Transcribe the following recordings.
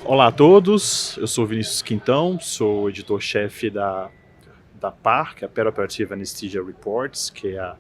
Olá a todos, eu sou Vinícius Quintão, sou editor-chefe da PAR, que é a Perioperative Anesthesia Reports, que é a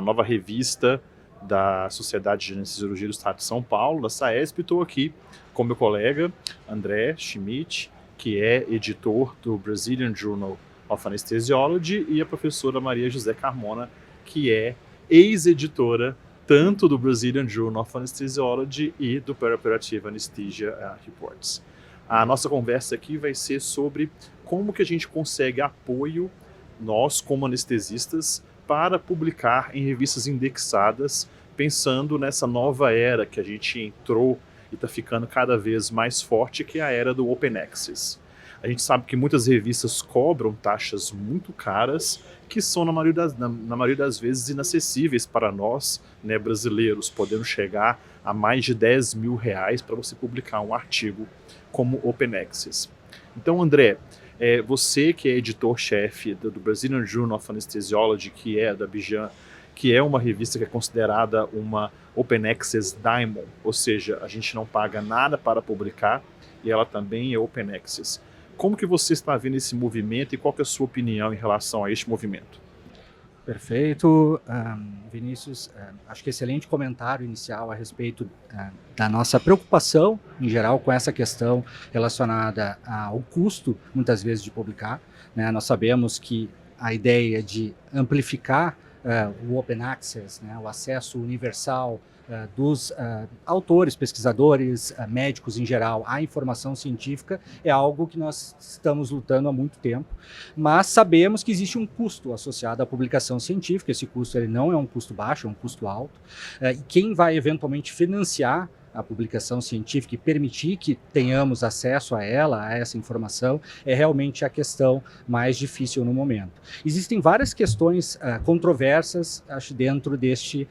nova revista da Sociedade de Anestesiologia do Estado de São Paulo, da SAESP. Estou aqui com meu colega André Schmidt, que é editor do Brazilian Journal of Anesthesiology, e a professora Maria José Carmona, que é ex-editora tanto do Brazilian Journal of Anesthesiology e do Perioperative Anesthesia Reports. A nossa conversa aqui vai ser sobre como que a gente consegue apoio, nós como anestesistas, para publicar em revistas indexadas, pensando nessa nova era que a gente entrou e está ficando cada vez mais forte, que é a era do Open Access. A gente sabe que muitas revistas cobram taxas muito caras, que são, na maioria das vezes, inacessíveis para nós, né, brasileiros, podendo chegar a mais de R$ 10.000 para você publicar um artigo como Open Access. Então, André, você que é editor-chefe do Brazilian Journal of Anesthesiology, que é da Bijan, que é uma revista que é considerada uma Open Access Diamond, ou seja, a gente não paga nada para publicar, e ela também é Open Access. Como que você está vendo esse movimento e qual que é a sua opinião em relação a este movimento? Perfeito, Vinícius. Acho que excelente comentário inicial a respeito da nossa preocupação, em geral, com essa questão relacionada ao custo, muitas vezes, de publicar, né? Nós sabemos que a ideia de amplificar o Open Access, né, o acesso universal dos autores, pesquisadores, médicos em geral, à informação científica é algo que nós estamos lutando há muito tempo, mas sabemos que existe um custo associado à publicação científica. Esse custo ele não é um custo baixo, é um custo alto, e quem vai eventualmente financiar a publicação científica e permitir que tenhamos acesso a ela, a essa informação, é realmente a questão mais difícil no momento. Existem várias questões controversas, acho, dentro deste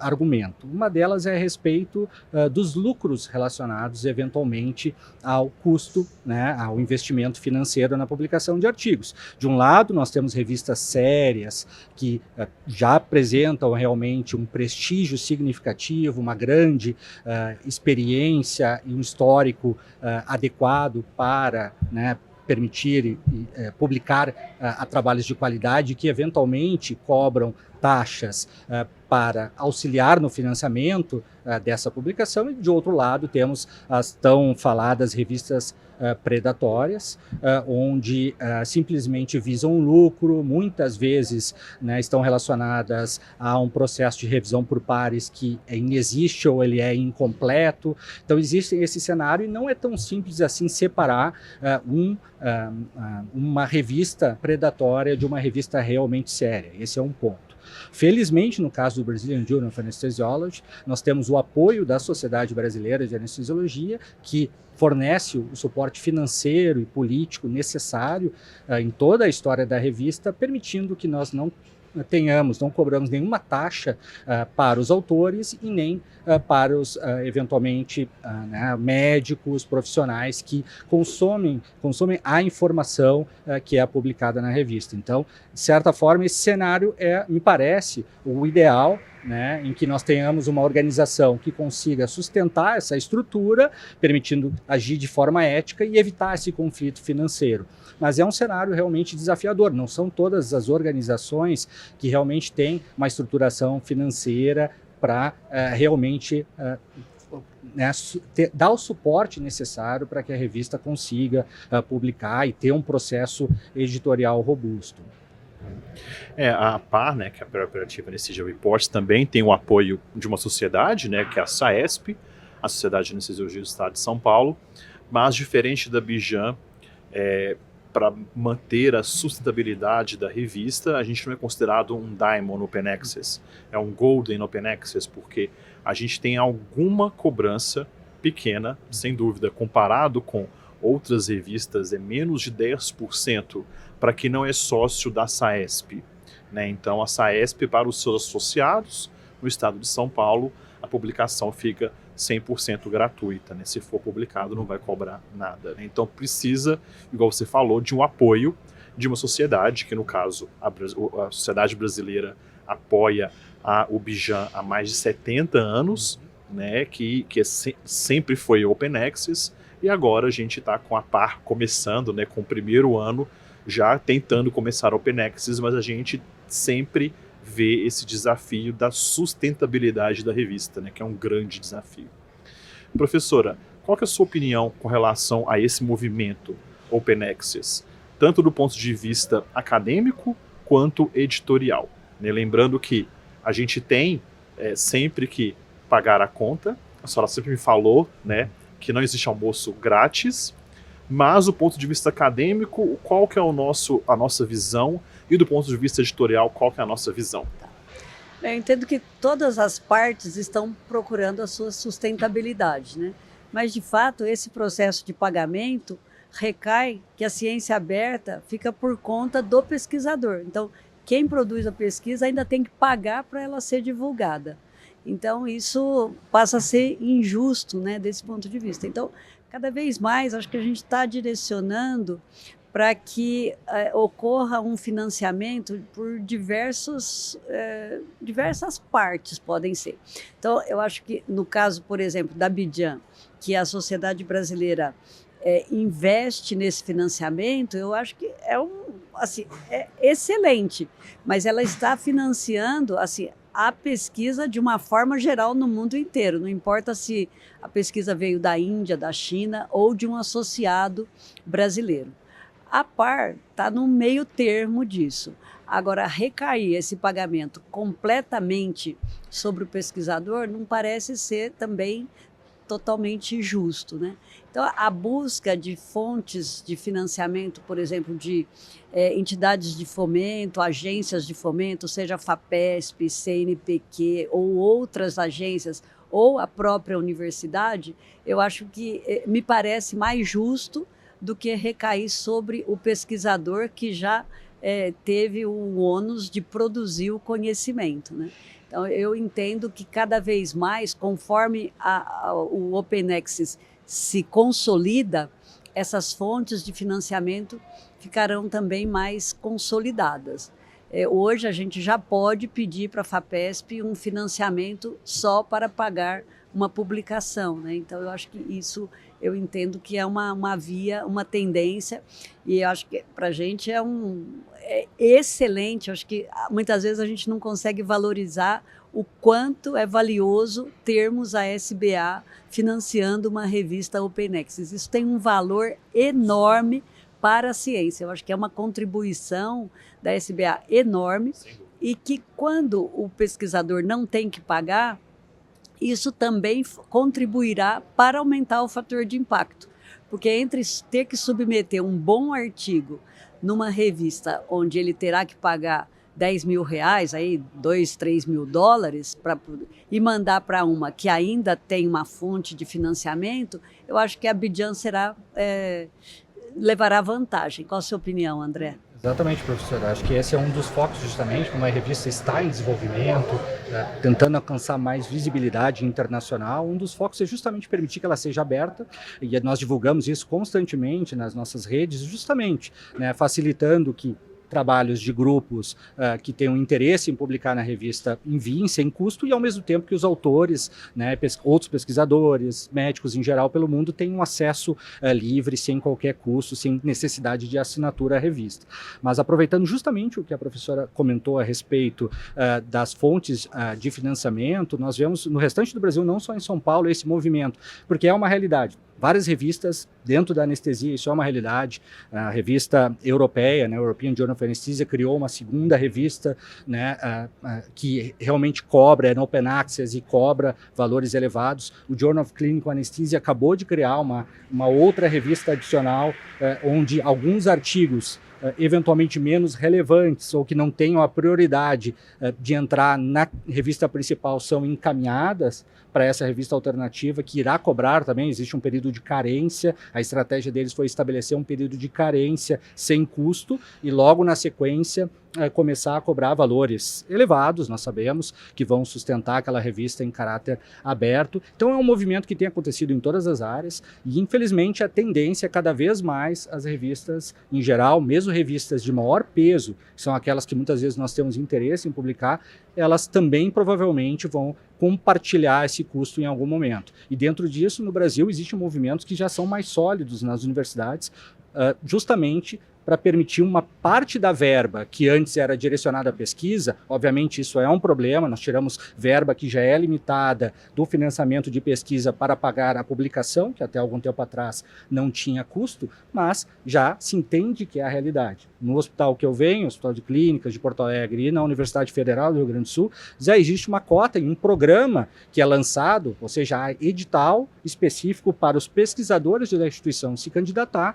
argumento. Uma delas é a respeito dos lucros relacionados, eventualmente, ao custo, né, ao investimento financeiro na publicação de artigos. De um lado, nós temos revistas sérias que já apresentam realmente um prestígio significativo, uma grande experiência e um histórico adequado para, né, permitir publicar a trabalhos de qualidade que eventualmente cobram taxas para auxiliar no financiamento dessa publicação, e de outro lado temos as tão faladas revistas predatórias, onde simplesmente visam o lucro, muitas vezes, né, estão relacionadas a um processo de revisão por pares que inexiste ou ele é incompleto. Então existe esse cenário e não é tão simples assim separar uma revista predatória de uma revista realmente séria. Esse é um ponto. Felizmente, no caso do Brazilian Journal of Anesthesiology, nós temos o apoio da Sociedade Brasileira de Anestesiologia, que fornece o suporte financeiro e político necessário em toda a história da revista, permitindo que nós não cobramos nenhuma taxa para os autores e nem para os, eventualmente, né, médicos, profissionais que consomem a informação que é publicada na revista. Então, de certa forma, esse cenário me parece, o ideal, né, em que nós tenhamos uma organização que consiga sustentar essa estrutura, permitindo agir de forma ética e evitar esse conflito financeiro. Mas é um cenário realmente desafiador, não são todas as organizações que realmente têm uma estruturação financeira para realmente né, dar o suporte necessário para que a revista consiga publicar e ter um processo editorial robusto. A PAR, né, que é a Perioperative Anesthesia Reports, também tem o apoio de uma sociedade, né, que é a SAESP, a Sociedade de Anestesiologia do Estado de São Paulo, mas diferente da Bijan, para manter a sustentabilidade da revista, a gente não é considerado um Diamond Open Access, é um Golden Open Access, porque a gente tem alguma cobrança pequena, sem dúvida, comparado com outras revistas, é menos de 10% para quem não é sócio da SAESP, né? Então, a SAESP, para os seus associados no estado de São Paulo, a publicação fica 100% gratuita, né? Se for publicado, não vai cobrar nada, né? Então, precisa, igual você falou, de um apoio de uma sociedade, que no caso, a Sociedade Brasileira apoia o Bijan há mais de 70 anos, né, que sempre foi Open Access, e agora a gente está com a PAR começando, né, com o primeiro ano, já tentando começar Open Access, mas a gente sempre vê esse desafio da sustentabilidade da revista, né, que é um grande desafio. Professora, qual que é a sua opinião com relação a esse movimento Open Access, tanto do ponto de vista acadêmico quanto editorial, né? Lembrando que a gente tem sempre que pagar a conta, a senhora sempre me falou, né, que não existe almoço grátis, mas do ponto de vista acadêmico, qual que é a nossa visão, e do ponto de vista editorial, qual que é a nossa visão? Eu entendo que todas as partes estão procurando a sua sustentabilidade, né? Mas, de fato, esse processo de pagamento recai que a ciência aberta fica por conta do pesquisador. Então, quem produz a pesquisa ainda tem que pagar para ela ser divulgada. Então, isso passa a ser injusto, né, desse ponto de vista. Então, cada vez mais, acho que a gente está direcionando para que ocorra um financiamento por diversas partes, podem ser. Então, eu acho que no caso, por exemplo, da Abidjan, que a sociedade brasileira investe nesse financiamento, eu acho que é excelente, mas ela está financiando assim, a pesquisa de uma forma geral no mundo inteiro, não importa se a pesquisa veio da Índia, da China ou de um associado brasileiro. A PAR está no meio termo disso. Agora, recair esse pagamento completamente sobre o pesquisador não parece ser também totalmente justo, né? Então, a busca de fontes de financiamento, por exemplo, de entidades de fomento, agências de fomento, seja FAPESP, CNPq ou outras agências, ou a própria universidade, eu acho que me parece mais justo do que recair sobre o pesquisador que já teve o ônus de produzir o conhecimento, né? Então, eu entendo que cada vez mais, conforme o Open Access se consolida, essas fontes de financiamento ficarão também mais consolidadas. Hoje, a gente já pode pedir para a FAPESP um financiamento só para pagar uma publicação, né? Então, eu acho que isso, eu entendo que é uma via, uma tendência, e eu acho que para a gente é excelente. Eu acho que muitas vezes a gente não consegue valorizar o quanto é valioso termos a SBA financiando uma revista Open Access. Isso tem um valor enorme para a ciência. Eu acho que é uma contribuição da SBA enorme, e que quando o pesquisador não tem que pagar, isso também contribuirá para aumentar o fator de impacto. Porque entre ter que submeter um bom artigo numa revista onde ele terá que pagar R$10.000, aí $2, $3.000, e mandar para uma que ainda tem uma fonte de financiamento, eu acho que a Abidjan levará vantagem. Qual a sua opinião, André? Exatamente, professor. Acho que esse é um dos focos, justamente, como a revista está em desenvolvimento, tentando alcançar mais visibilidade internacional. Um dos focos é justamente permitir que ela seja aberta, e nós divulgamos isso constantemente nas nossas redes, justamente, né, facilitando que trabalhos de grupos que tenham interesse em publicar na revista enviem sem custo, e ao mesmo tempo que os autores, né, outros pesquisadores, médicos em geral pelo mundo tenham acesso livre, sem qualquer custo, sem necessidade de assinatura à revista. Mas aproveitando justamente o que a professora comentou a respeito das fontes de financiamento, nós vemos no restante do Brasil, não só em São Paulo, esse movimento, porque é uma realidade. Várias revistas dentro da anestesia, isso é uma realidade. A revista europeia, né, European Journal of Anesthesia, criou uma segunda revista, né, que realmente cobra, é no Open Access e cobra valores elevados. O Journal of Clinical Anesthesia acabou de criar uma outra revista adicional, onde alguns artigos eventualmente menos relevantes ou que não tenham a prioridade de entrar na revista principal são encaminhadas para essa revista alternativa, que irá cobrar também. Existe um período de carência, a estratégia deles foi estabelecer um período de carência sem custo, e logo na sequência começar a cobrar valores elevados, nós sabemos, que vão sustentar aquela revista em caráter aberto. Então é um movimento que tem acontecido em todas as áreas e, infelizmente, a tendência é cada vez mais as revistas, em geral, mesmo revistas de maior peso, que são aquelas que muitas vezes nós temos interesse em publicar, elas também provavelmente vão compartilhar esse custo em algum momento. E dentro disso, no Brasil, existem movimentos que já são mais sólidos nas universidades, justamente para permitir uma parte da verba que antes era direcionada à pesquisa. Obviamente isso é um problema, nós tiramos verba que já é limitada do financiamento de pesquisa para pagar a publicação, que até algum tempo atrás não tinha custo, mas já se entende que é a realidade. No hospital que eu venho, Hospital de Clínicas de Porto Alegre, e na Universidade Federal do Rio Grande do Sul, já existe uma cota em um programa que é lançado, ou seja, há edital específico para os pesquisadores da instituição se candidatar,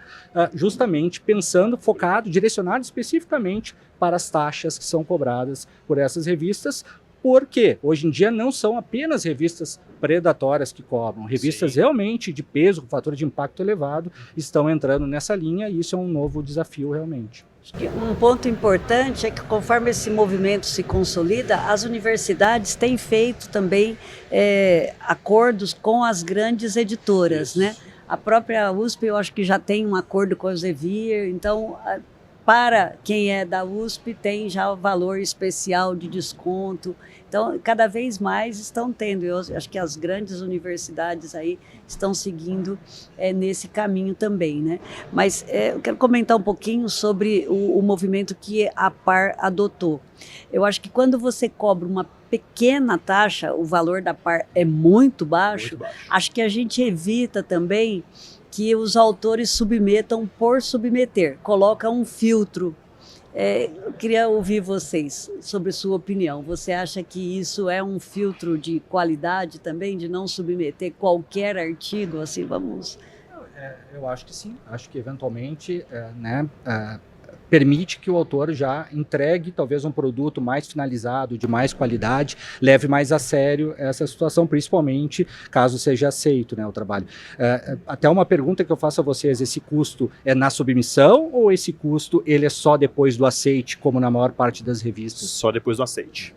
justamente pensando, focado, direcionado especificamente para as taxas que são cobradas por essas revistas, porque hoje em dia não são apenas revistas predatórias que cobram, revistas realmente de peso, com fator de impacto elevado, estão entrando nessa linha e isso é um novo desafio realmente. Um ponto importante é que conforme esse movimento se consolida, as universidades têm feito também acordos com as grandes editoras, né? A própria USP, eu acho que já tem um acordo com a Elsevier, então, para quem é da USP, tem já o valor especial de desconto. Então, cada vez mais estão tendo. Eu acho que as grandes universidades aí estão seguindo nesse caminho também, né? Mas eu quero comentar um pouquinho sobre o movimento que a PAR adotou. Eu acho que quando você cobra uma pequena taxa, o valor da PAR é muito baixo. Acho que a gente evita também que os autores submetam por submeter, coloca um filtro. Eu queria ouvir vocês sobre sua opinião. Você acha que isso é um filtro de qualidade também, de não submeter qualquer artigo? Assim, vamos... Eu acho que sim. Acho que eventualmente, permite que o autor já entregue talvez um produto mais finalizado, de mais qualidade, leve mais a sério essa situação, principalmente caso seja aceito, né, o trabalho. Até uma pergunta que eu faço a vocês, esse custo é na submissão ou esse custo ele é só depois do aceite, como na maior parte das revistas? Só depois do aceite.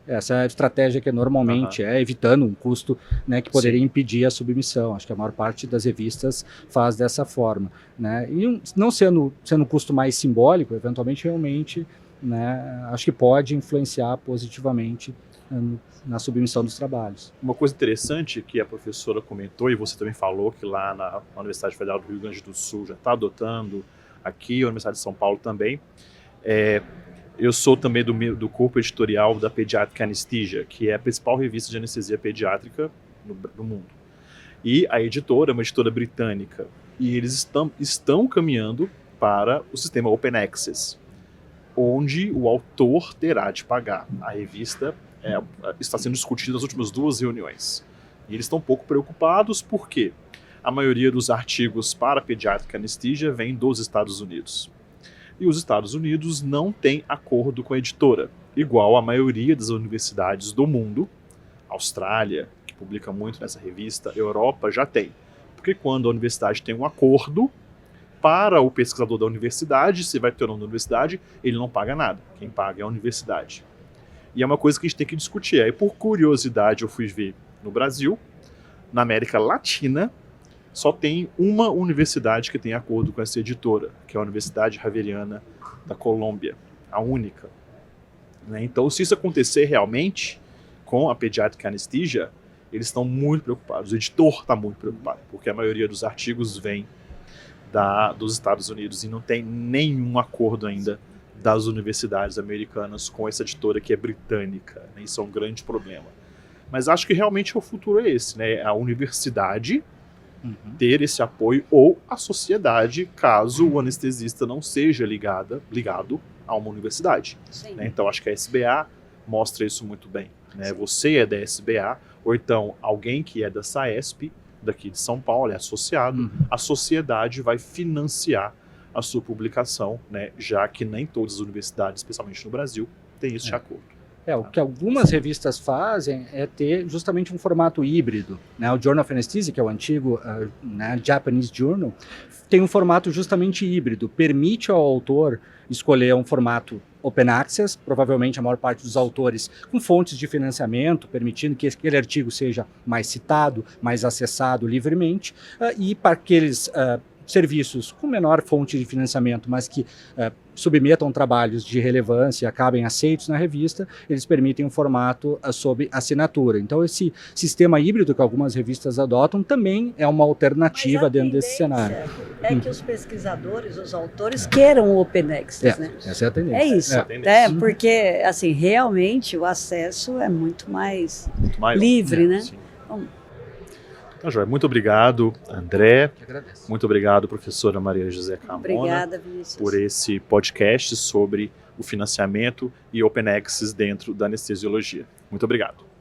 Essa é a estratégia que normalmente evitando um custo, né, que poderia impedir a submissão. Acho que a maior parte das revistas faz dessa forma, né? E não sendo um custo mais simbólico, eventualmente realmente, né, acho que pode influenciar positivamente na submissão dos trabalhos. Uma coisa interessante que a professora comentou, e você também falou, que lá na Universidade Federal do Rio Grande do Sul já está adotando, aqui a Universidade de São Paulo também, eu sou também do corpo editorial da Pediatric Anesthesia, que é a principal revista de anestesia pediátrica no mundo. E a editora é uma editora britânica. E eles estão caminhando para o sistema Open Access, onde o autor terá de pagar. A revista está sendo discutida nas últimas 2 reuniões. E eles estão um pouco preocupados porque a maioria dos artigos para Pediatric Anesthesia vem dos Estados Unidos. E os Estados Unidos não têm acordo com a editora, igual a maioria das universidades do mundo. Austrália, que publica muito nessa revista, Europa já tem. Porque quando a universidade tem um acordo, para o pesquisador da universidade, se vai ter o nome da universidade, ele não paga nada. Quem paga é a universidade. E é uma coisa que a gente tem que discutir. Aí, por curiosidade, eu fui ver no Brasil, na América Latina, só tem uma universidade que tem acordo com essa editora, que é a Universidade Javeriana da Colômbia, a única. Então, se isso acontecer realmente com a Pediatric Anesthesia, eles estão muito preocupados, o editor está muito preocupado, porque a maioria dos artigos vem dos Estados Unidos e não tem nenhum acordo ainda das universidades americanas com essa editora que é britânica, né? Isso é um grande problema. Mas acho que realmente o futuro é esse, né? A universidade ter esse apoio, ou a sociedade, caso o anestesista não seja ligado a uma universidade. Né? Então acho que a SBA mostra isso muito bem. Né? Você é da SBA, ou então alguém que é da SAESP, daqui de São Paulo, é associado, a sociedade vai financiar a sua publicação, né? Já que nem todas as universidades, especialmente no Brasil, têm esse acordo. O que algumas revistas fazem é ter justamente um formato híbrido, né? O Journal of Anesthesia, que é o antigo Japanese Journal, tem um formato justamente híbrido, permite ao autor escolher um formato open access, provavelmente a maior parte dos autores com fontes de financiamento, permitindo que aquele artigo seja mais citado, mais acessado livremente, e para aqueles serviços com menor fonte de financiamento, mas que submetam trabalhos de relevância e acabem aceitos na revista, eles permitem um formato sob assinatura. Então, esse sistema híbrido que algumas revistas adotam também é uma alternativa dentro desse cenário. É que os pesquisadores, os autores queiram o Open Access, né? Essa é a tendência. É isso, porque assim, realmente o acesso é muito mais livre, né? Sim. Então, Joia, muito obrigado, André. Eu agradeço. Muito obrigado, professora Maria José Carmona. Obrigada, Vinícius. Por esse podcast sobre o financiamento e Open Access dentro da anestesiologia. Muito obrigado.